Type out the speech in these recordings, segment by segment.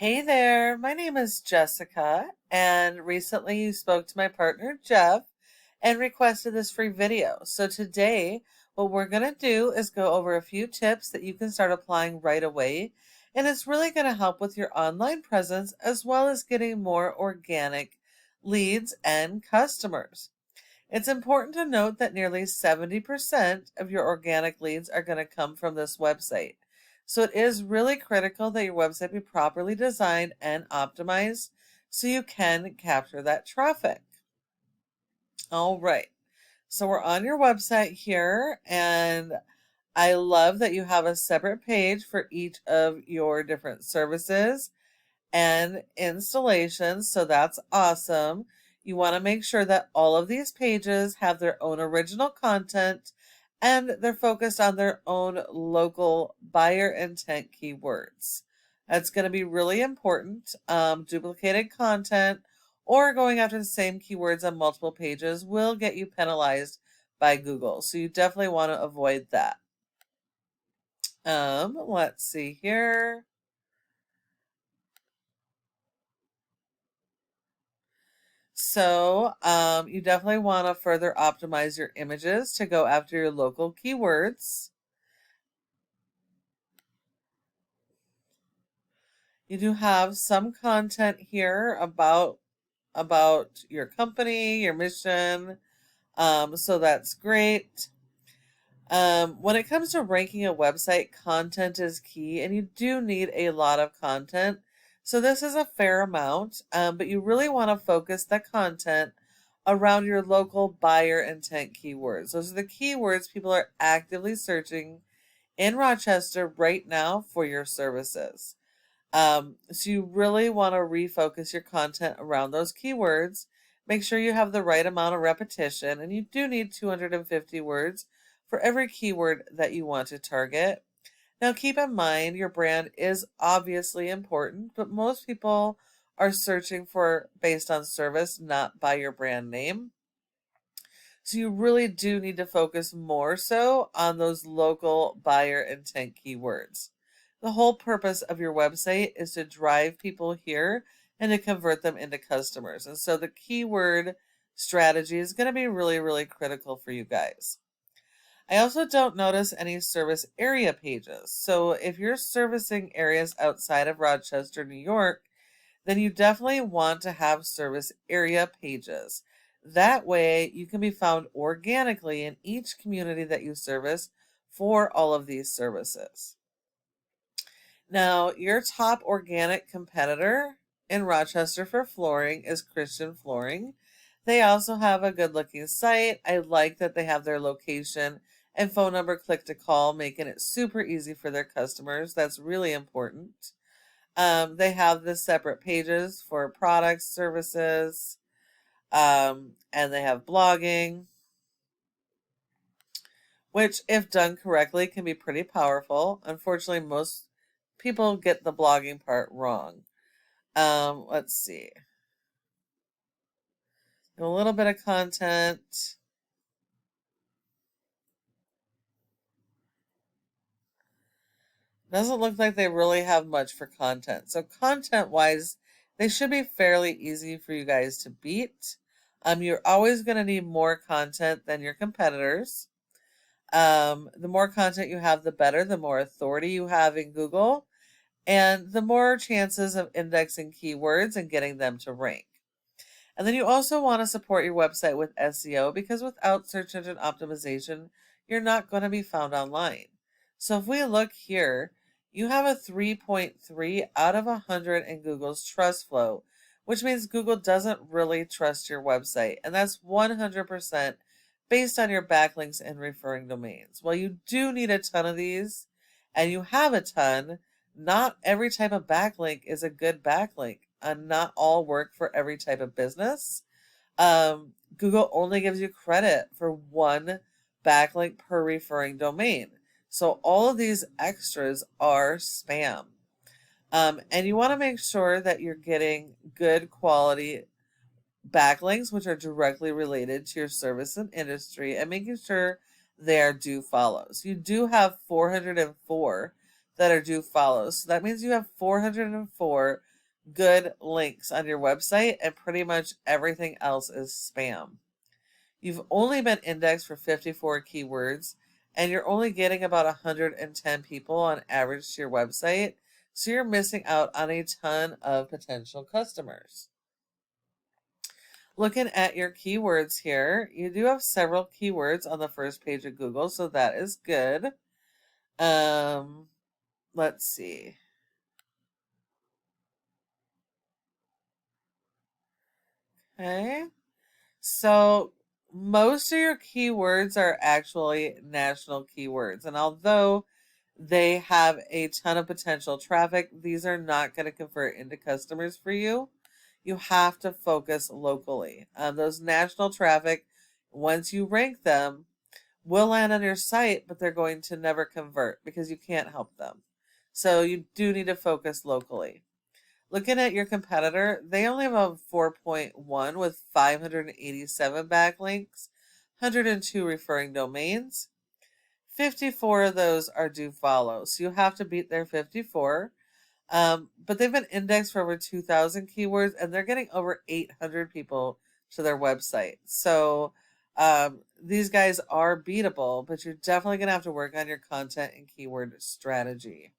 Hey there, my name is Jessica, and recently you spoke to my partner Jeff and requested this free video. So today, what we're going to do is go over a few tips that you can start applying right away, and it's really going to help with your online presence as well as getting more organic leads and customers. It's important to note that nearly 70% of your organic leads are going to come from this website. So it is really critical that your website be properly designed and optimized so you can capture that traffic. All right. So we're on your website here, and I love that you have a separate page for each of your different services and installations. So that's awesome. You want to make sure that all of these pages have their own original content and they're focused on their own local buyer intent keywords. That's going to be really important. Duplicated content or going after the same keywords on multiple pages will get you penalized by Google. So you definitely want to avoid that. Let's see here. So, you definitely want to further optimize your images to go after your local keywords. You do have some content here about your company, your mission. So that's great. When it comes to ranking a website, content is key, and you do need a lot of content. So this is a fair amount, but you really want to focus the content around your local buyer intent keywords. Those are the keywords people are actively searching in Rochester right now for your services. So you really want to refocus your content around those keywords. Make sure you have the right amount of repetition, and you do need 250 words for every keyword that you want to target. Now, keep in mind your brand is obviously important, but most people are searching for based on service, not by your brand name. So you really do need to focus more so on those local buyer intent keywords. The whole purpose of your website is to drive people here and to convert them into customers. And so the keyword strategy is going to be really, really critical for you guys. I also don't notice any service area pages. So if you're servicing areas outside of Rochester, New York, then you definitely want to have service area pages. That way you can be found organically in each community that you service for all of these services. Now, your top organic competitor in Rochester for flooring is Christian Flooring. They also have a good looking site. I like that they have their location and phone number click to call, making it super easy for their customers. That's really important. They have the separate pages for products, services, and they have blogging, which, if done correctly, can be pretty powerful. Unfortunately, most people get the blogging part wrong. Let's see. A little bit of content. Doesn't look like they really have much for content. So content-wise, they should be fairly easy for you guys to beat. You're always going to need more content than your competitors. The more content you have, the better, the more authority you have in Google, and the more chances of indexing keywords and getting them to rank. And then you also want to support your website with SEO because without search engine optimization, you're not going to be found online. So if we look here, you have a 3.3 out of 100 in Google's trust flow, which means Google doesn't really trust your website. And that's 100% based on your backlinks and referring domains. While you do need a ton of these, and you have a ton, not every type of backlink is a good backlink, and not all work for every type of business. Google only gives you credit for one backlink per referring domain. So all of these extras are spam. And you want to make sure that you're getting good quality backlinks, which are directly related to your service and industry, and making sure they are do follows. You do have 404 that are do follows. So that means you have 404 good links on your website, and pretty much everything else is spam. You've only been indexed for 54 keywords, and you're only getting about 110 people on average to your website, so you're missing out on a ton of potential customers. Looking at your keywords here, you do have several keywords on the first page of Google, so that is good. Um, let's see. Okay. So most of your keywords are actually national keywords. And although they have a ton of potential traffic, these are not going to convert into customers for you. You have to focus locally. Those national traffic, once you rank them, will land on your site, but they're going to never convert because you can't help them. So you do need to focus locally. Looking at your competitor, they only have a 4.1 with 587 backlinks, 102 referring domains. 54 of those are do follow, so you have to beat their 54. But they've been indexed for over 2,000 keywords, and they're getting over 800 people to their website. So these guys are beatable, but you're definitely going to have to work on your content and keyword strategy.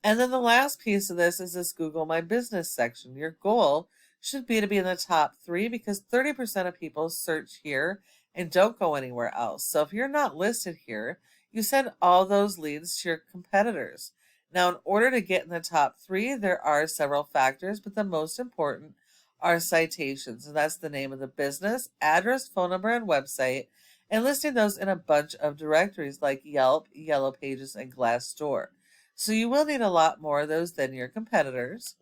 And then the last piece of this is this Google My Business section. Your goal should be to be in the top 3 because 30% of people search here and don't go anywhere else. So if you're not listed here, you send all those leads to your competitors. Now, in order to get in the top 3, there are several factors, but the most important are citations. And that's the name of the business, address, phone number, and website, and listing those in a bunch of directories like Yelp, Yellow Pages, and Glassdoor. So you will need a lot more of those than your competitors.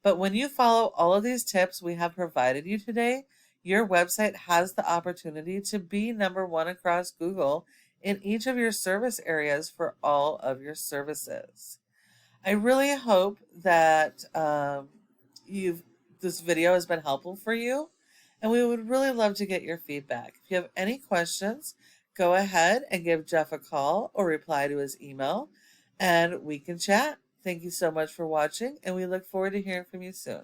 But when you follow all of these tips we have provided you today, your website has the opportunity to be number 1 across Google in each of your service areas for all of your services. I really hope that this video has been helpful for you, and we would really love to get your feedback. If you have any questions, go ahead and give Jeff a call or reply to his email, and we can chat. Thank you so much for watching, and we look forward to hearing from you soon.